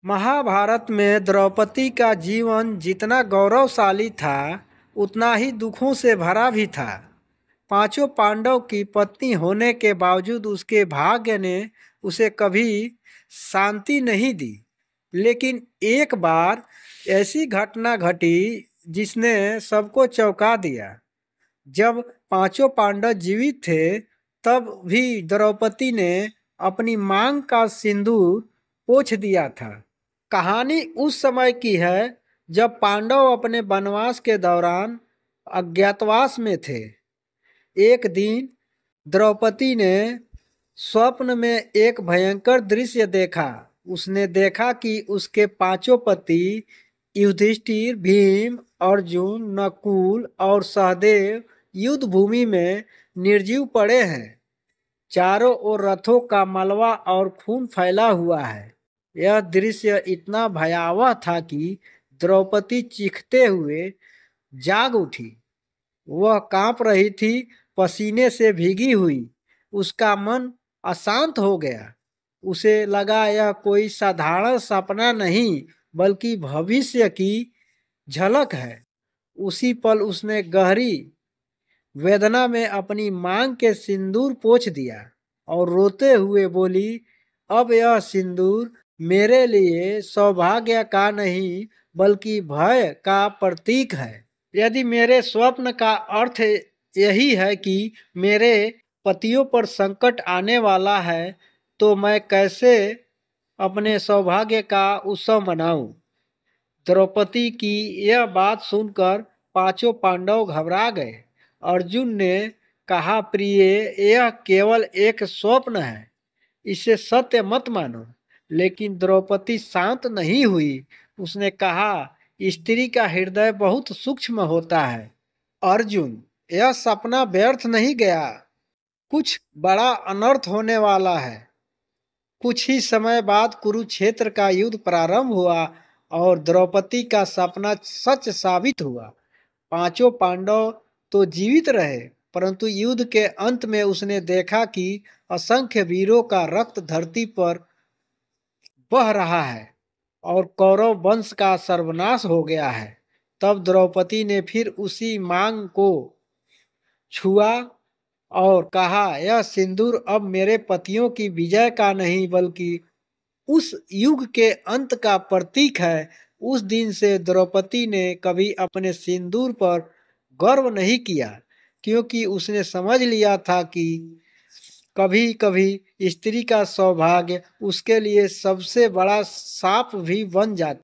महाभारत में द्रौपदी का जीवन जितना गौरवशाली था उतना ही दुखों से भरा भी था। पांचों पांडव की पत्नी होने के बावजूद उसके भाग्य ने उसे कभी शांति नहीं दी। लेकिन एक बार ऐसी घटना घटी जिसने सबको चौंका दिया। जब पांचों पांडव जीवित थे तब भी द्रौपदी ने अपनी मांग का सिंदूर पोंछ दिया था। कहानी उस समय की है जब पांडव अपने वनवास के दौरान अज्ञातवास में थे। एक दिन द्रौपदी ने स्वप्न में एक भयंकर दृश्य देखा। उसने देखा कि उसके पांचों पति युधिष्ठिर, भीम, अर्जुन, नकुल और सहदेव युद्ध भूमि में निर्जीव पड़े हैं। चारों ओर रथों का मलबा और खून फैला हुआ है। यह दृश्य इतना भयावह था कि द्रौपदी चीखते हुए जाग उठी। वह कांप रही थी, पसीने से भीगी हुई। उसका मन अशांत हो गया। उसे लगा यह कोई साधारण सपना नहीं बल्कि भविष्य की झलक है। उसी पल उसने गहरी वेदना में अपनी मांग के सिंदूर पोंछ दिया और रोते हुए बोली, अब यह सिंदूर मेरे लिए सौभाग्य का नहीं बल्कि भय का प्रतीक है। यदि मेरे स्वप्न का अर्थ यही है कि मेरे पतियों पर संकट आने वाला है तो मैं कैसे अपने सौभाग्य का उत्सव मनाऊं। द्रौपदी की यह बात सुनकर पांचों पांडव घबरा गए। अर्जुन ने कहा, प्रिय, यह केवल एक स्वप्न है, इसे सत्य मत मानो। लेकिन द्रौपदी शांत नहीं हुई। उसने कहा, स्त्री का हृदय बहुत सूक्ष्म होता है। अर्जुन, यह सपना व्यर्थ नहीं गया। कुछ बड़ा अनर्थ होने वाला है। कुछ ही समय बाद कुरुक्षेत्र का युद्ध प्रारंभ हुआ और द्रौपदी का सपना सच साबित हुआ। पांचों पांडव तो जीवित रहे, परंतु युद्ध के अंत में उसने देखा कि असंख्य वीरों का रक्त धरती पर बह रहा है और कौरव वंश का सर्वनाश हो गया है। तब द्रौपदी ने फिर उसी मांग को छुआ और कहा, यह सिंदूर अब मेरे पतियों की विजय का नहीं बल्कि उस युग के अंत का प्रतीक है। उस दिन से द्रौपदी ने कभी अपने सिंदूर पर गर्व नहीं किया, क्योंकि उसने समझ लिया था कि कभी कभी स्त्री का सौभाग्य उसके लिए सबसे बड़ा शाप भी बन जाता।